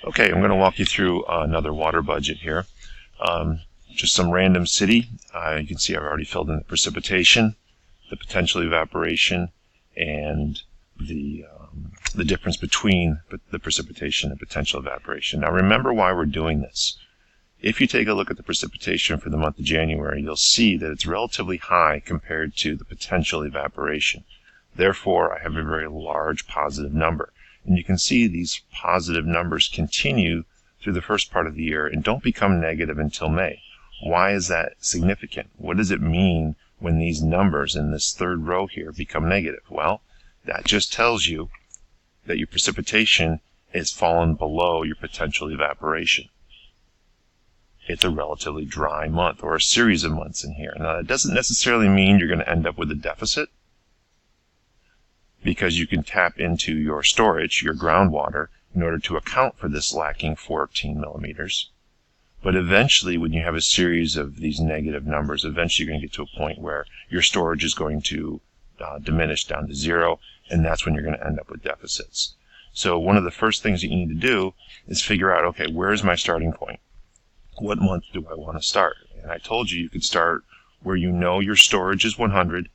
Okay, I'm going to walk you through another water budget here. Just some random city. You can see I've already filled in the precipitation, the potential evaporation, and the difference between the precipitation and potential evaporation. Now remember why we're doing this. If you take a look at the precipitation for the month of January, you'll see that it's relatively high compared to the potential evaporation. Therefore, I have a very large positive number. And you can see these positive numbers continue through the first part of the year and don't become negative until May. Why is that significant? What does it mean when these numbers in this third row here become negative? Well, that just tells you that your precipitation is fallen below your potential evaporation. It's a relatively dry month, or a series of months in here. Now, that doesn't necessarily mean you're going to end up with a deficit, because you can tap into your storage, your groundwater, in order to account for this lacking 14 millimeters. But eventually, when you have a series of these negative numbers, eventually you're going to get to a point where your storage is going to diminish down to zero, and that's when you're going to end up with deficits. So one of the first things that you need to do is figure out, okay, where is my starting point? What month do I want to start? And I told you could start where you know your storage is 100,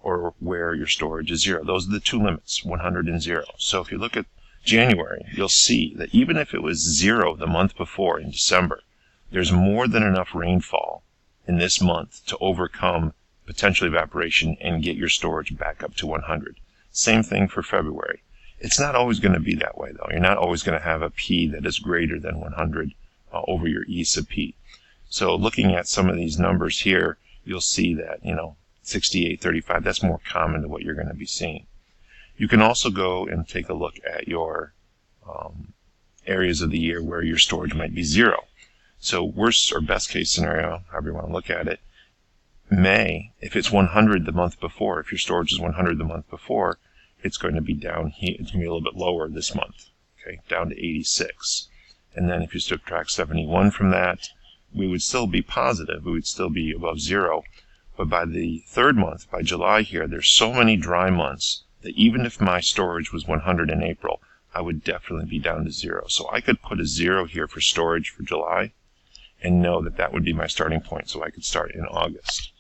or where your storage is 0. Those are the two limits, 100 and 0. So if you look at January, you'll see that even if it was 0 the month before in December, there's more than enough rainfall in this month to overcome potential evaporation and get your storage back up to 100. Same thing for February. It's not always going to be that way, though. You're not always going to have a P that is greater than 100 over your E sub P. So looking at some of these numbers here, you'll see that, 68, 35, that's more common to what you're going to be seeing. You can also go and take a look at your areas of the year where your storage might be 0. So worst or best case scenario, however you want to look at it, May, if it's 100 the month before, if your storage is 100 the month before, it's going to be down here, it's going to be a little bit lower this month, okay, down to 86. And then if you subtract 71 from that, we would still be positive, we would still be above 0. But by the third month, by July here, there's so many dry months that even if my storage was 100 in April, I would definitely be down to 0. So I could put a 0 here for storage for July and know that that would be my starting point, so I could start in August.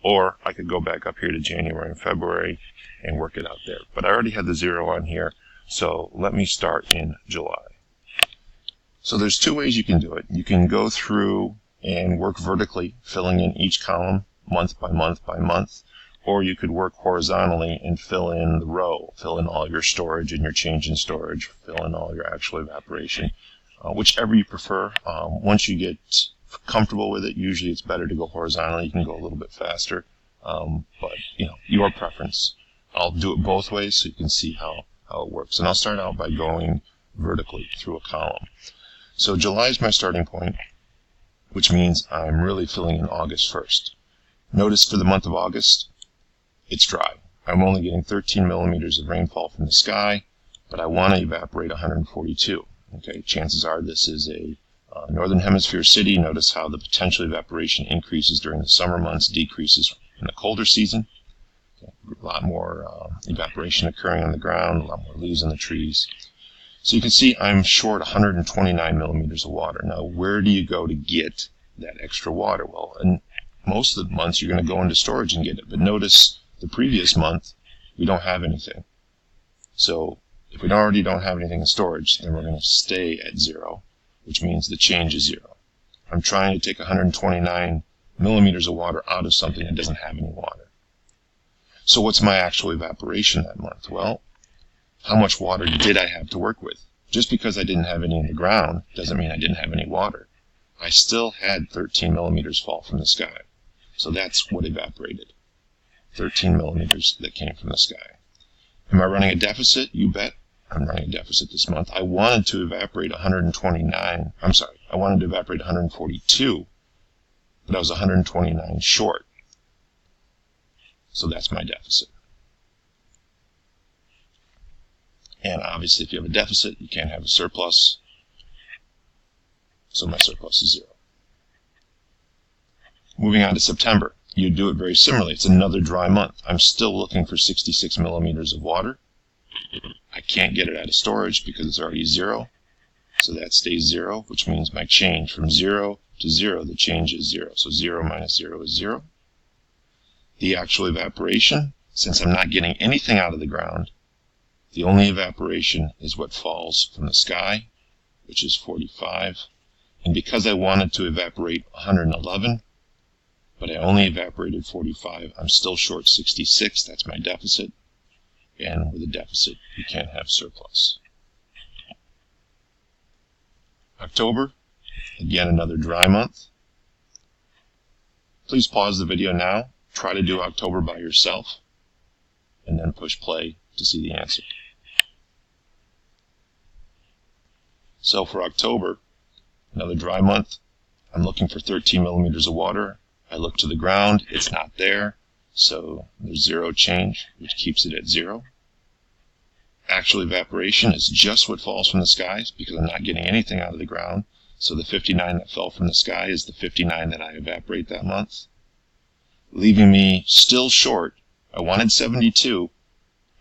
Or I could go back up here to January and February and work it out there. But I already had the 0 on here, so let me start in July. So there's two ways you can do it. You can go through and work vertically, filling in each column month by month by month, or you could work horizontally and fill in the row, fill in all your storage and your change in storage, fill in all your actual evaporation, whichever you prefer. Once you get comfortable with it, usually it's better to go horizontally. You can go a little bit faster, but your preference. I'll do it both ways so you can see how it works. And I'll start out by going vertically through a column. So July is my starting point, which means I'm really filling in August first. Notice for the month of August, it's dry. I'm only getting 13 millimeters of rainfall from the sky, but I want to evaporate 142. Okay, chances are this is a northern hemisphere city. Notice how the potential evaporation increases during the summer months, decreases in the colder season. Okay, a lot more evaporation occurring on the ground, a lot more leaves on the trees. So you can see I'm short 129 millimeters of water. Now, where do you go to get that extra water? Well, in most of the months you're going to go into storage and get it. But notice the previous month, we don't have anything. So if we already don't have anything in storage, then we're going to stay at 0, which means the change is 0. I'm trying to take 129 millimeters of water out of something that doesn't have any water. So what's my actual evaporation that month? Well, how much water did I have to work with? Just because I didn't have any in the ground doesn't mean I didn't have any water. I still had 13 millimeters fall from the sky. So that's what evaporated. 13 millimeters that came from the sky. Am I running a deficit? You bet I'm running a deficit this month. I wanted to evaporate 142, but I was 129 short. So that's my deficit. And obviously, if you have a deficit, you can't have a surplus. So my surplus is 0. Moving on to September, you do it very similarly. It's another dry month. I'm still looking for 66 millimeters of water. I can't get it out of storage because it's already 0. So that stays 0, which means my change from 0 to 0, the change is 0. So 0 minus 0 is 0. The actual evaporation, since I'm not getting anything out of the ground, the only evaporation is what falls from the sky, which is 45. And because I wanted to evaporate 111, but I only evaporated 45, I'm still short 66. That's my deficit. And with a deficit, you can't have surplus. October, again another dry month. Please pause the video now, try to do October by yourself, and then push play to see the answer. So for October, another dry month, I'm looking for 13 millimeters of water. I look to the ground, it's not there, so there's 0 change, which keeps it at 0. Actual evaporation is just what falls from the skies because I'm not getting anything out of the ground. So the 59 that fell from the sky is the 59 that I evaporate that month, leaving me still short. I wanted 72.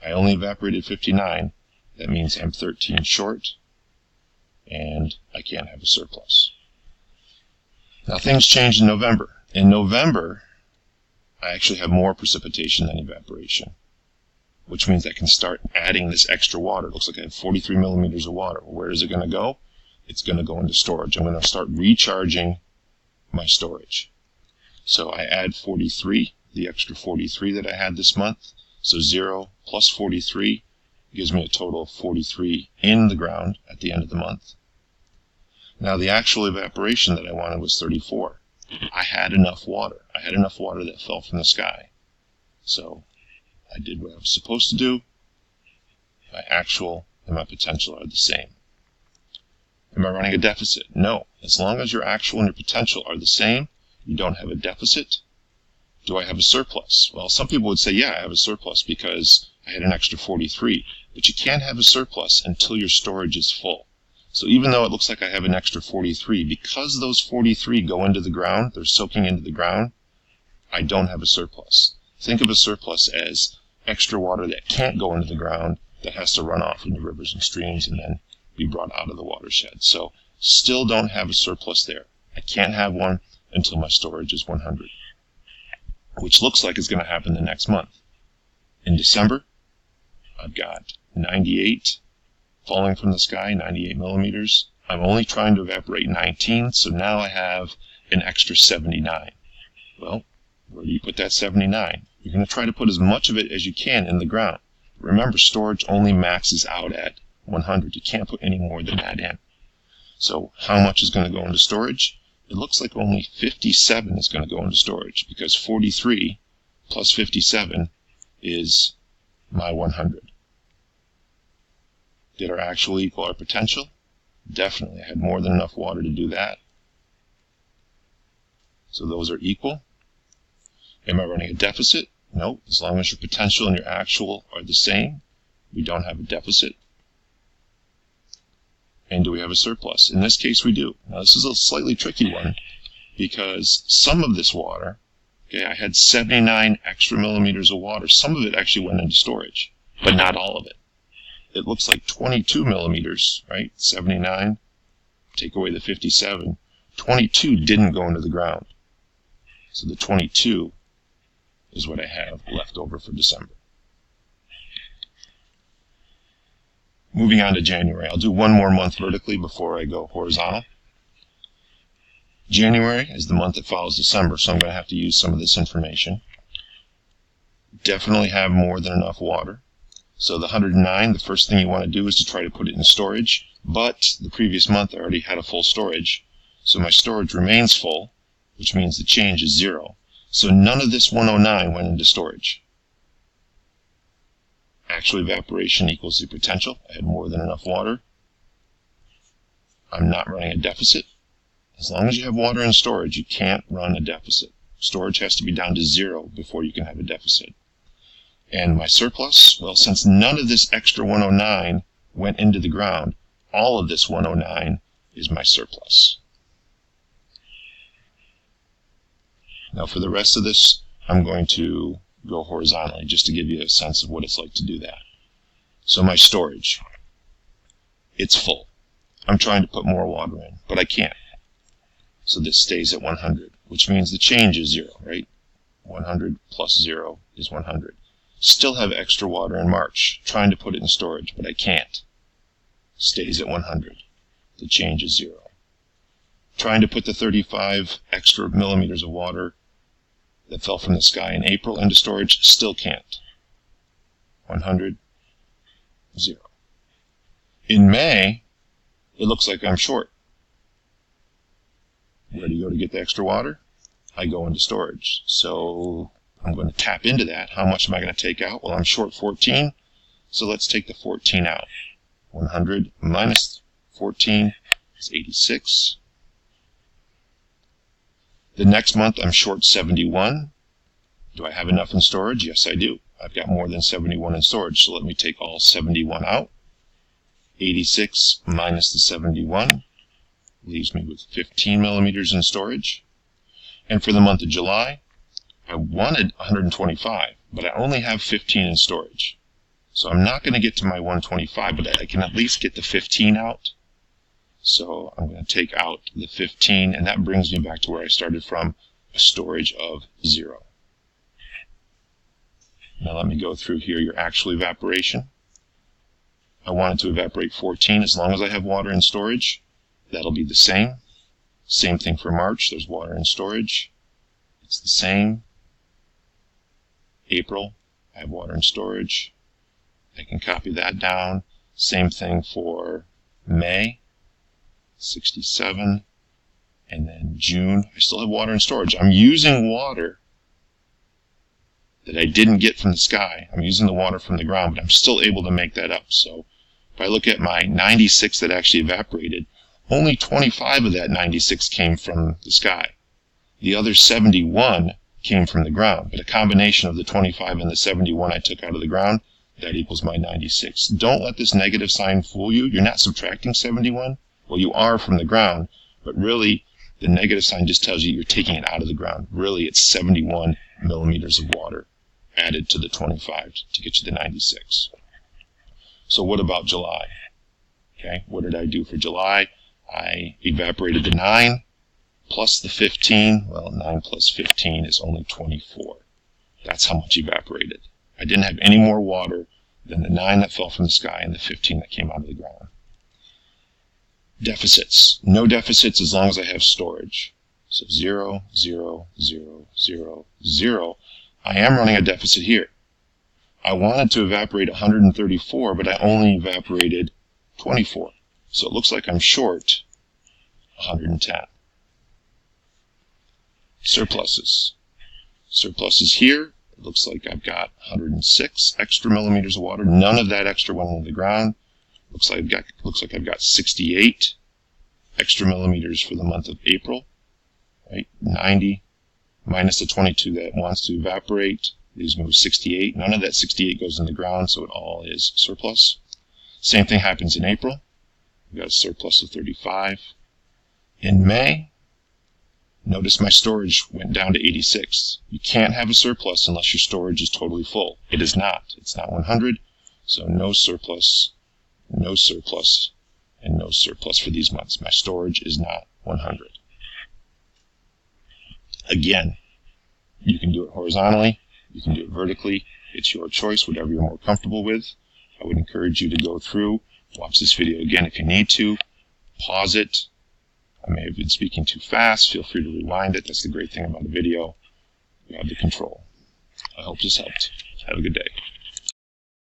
I only evaporated 59. That means I'm 13 short, and I can't have a surplus. Now things changed in November. In November, I actually have more precipitation than evaporation, which means I can start adding this extra water. It looks like I have 43 millimeters of water. Well, where is it going to go? It's going to go into storage. I'm going to start recharging my storage. So I add 43, the extra 43 that I had this month. So 0 plus 43 gives me a total of 43 in the ground at the end of the month. Now the actual evaporation that I wanted was 34. I had enough water. I had enough water that fell from the sky. So I did what I was supposed to do. My actual and my potential are the same. Am I running a deficit? No. As long as your actual and your potential are the same, you don't have a deficit. Do I have a surplus? Well, some people would say, yeah, I have a surplus because I had an extra 43. But you can't have a surplus until your storage is full. So even though it looks like I have an extra 43, because those 43 go into the ground, they're soaking into the ground, I don't have a surplus. Think of a surplus as extra water that can't go into the ground, that has to run off into rivers and streams and then be brought out of the watershed. So still don't have a surplus there. I can't have one until my storage is 100, which looks like it's going to happen the next month. In December, I've got 98 falling from the sky, 98 millimeters. I'm only trying to evaporate 19, so now I have an extra 79. Well, where do you put that 79? You're going to try to put as much of it as you can in the ground. Remember, storage only maxes out at 100. You can't put any more than that in. So how much is going to go into storage? It looks like only 57 is going to go into storage because 43 plus 57 is my 100. Did our actual equal our potential? Definitely. I had more than enough water to do that. So those are equal. Am I running a deficit? No. As long as your potential and your actual are the same, we don't have a deficit. And do we have a surplus? In this case, we do. Now, this is a slightly tricky one because some of this water, okay, I had 79 extra millimeters of water. Some of it actually went into storage, but not all of it. It looks like 22 millimeters, right? 79, take away the 57. 22 didn't go into the ground. So the 22 is what I have left over for December. Moving on to January. I'll do one more month vertically before I go horizontal. January is the month that follows December, so I'm going to have to use some of this information. Definitely have more than enough water. So the 109, the first thing you want to do is to try to put it in storage, but the previous month I already had a full storage, so my storage remains full, which means the change is 0. So none of this 109 went into storage. Actual evaporation equals the potential. I had more than enough water. I'm not running a deficit. As long as you have water in storage, you can't run a deficit. Storage has to be down to 0 before you can have a deficit. And my surplus, well, since none of this extra 109 went into the ground, all of this 109 is my surplus. Now for the rest of this, I'm going to go horizontally just to give you a sense of what it's like to do that. So my storage, it's full. I'm trying to put more water in, but I can't. So this stays at 100, which means the change is 0, right? 100 plus 0 is 100. Still have extra water in March, trying to put it in storage, but I can't. Stays at 100. The change is 0. Trying to put the 35 extra millimeters of water that fell from the sky in April into storage, still can't. 100, 0. In May, it looks like I'm short. Where do you go to get the extra water? I go into storage. So I'm going to tap into that. How much am I going to take out? Well, I'm short 14, so let's take the 14 out. 100 minus 14 is 86. The next month, I'm short 71. Do I have enough in storage? Yes, I do. I've got more than 71 in storage, so let me take all 71 out. 86 minus the 71 leaves me with 15 millimeters in storage. And for the month of July, I wanted 125, but I only have 15 in storage. So I'm not going to get to my 125, but I can at least get the 15 out. So I'm going to take out the 15, and that brings me back to where I started from, a storage of 0. Now let me go through here your actual evaporation. I want it to evaporate 14 as long as I have water in storage. That'll be the same. Same thing for March. There's water in storage. It's the same. April, I have water in storage. I can copy that down. Same thing for May, 67. And then June, I still have water in storage. I'm using water that I didn't get from the sky. I'm using the water from the ground, but I'm still able to make that up. So if I look at my 96 that actually evaporated, only 25 of that 96 came from the sky. The other 71 came from the ground, but a combination of the 25 and the 71 I took out of the ground, that equals my 96. Don't let this negative sign fool you. You're not subtracting 71. Well, you are from the ground, but really the negative sign just tells you you're taking it out of the ground. Really, it's 71 millimeters of water added to the 25 to get you the 96. So what about July? Okay, what did I do for July? I evaporated the 9 plus the 15. Well, 9 plus 15 is only 24. That's how much evaporated. I didn't have any more water than the 9 that fell from the sky and the 15 that came out of the ground. Deficits. No deficits as long as I have storage. So 0, 0, 0, 0, 0. I am running a deficit here. I wanted to evaporate 134, but I only evaporated 24. So it looks like I'm short 110. Surpluses. Surpluses here. It looks like I've got 106 extra millimeters of water. None of that extra went into the ground. Looks like I've got 68 extra millimeters for the month of April. Right? 90 minus the 22 that wants to evaporate leaves me with 68. None of that 68 goes in the ground, so it all is surplus. Same thing happens in April. We've got a surplus of 35. In May, notice my storage went down to 86. You can't have a surplus unless your storage is totally full. It is not. It's not 100, so no surplus, and no surplus for these months. My storage is not 100. Again, you can do it horizontally. You can do it vertically. It's your choice, whatever you're more comfortable with. I would encourage you to go through, watch this video again if you need to, pause it. I may have been speaking too fast. Feel free to rewind it. That's the great thing about a video. You have the control. I hope this helped. Have a good day.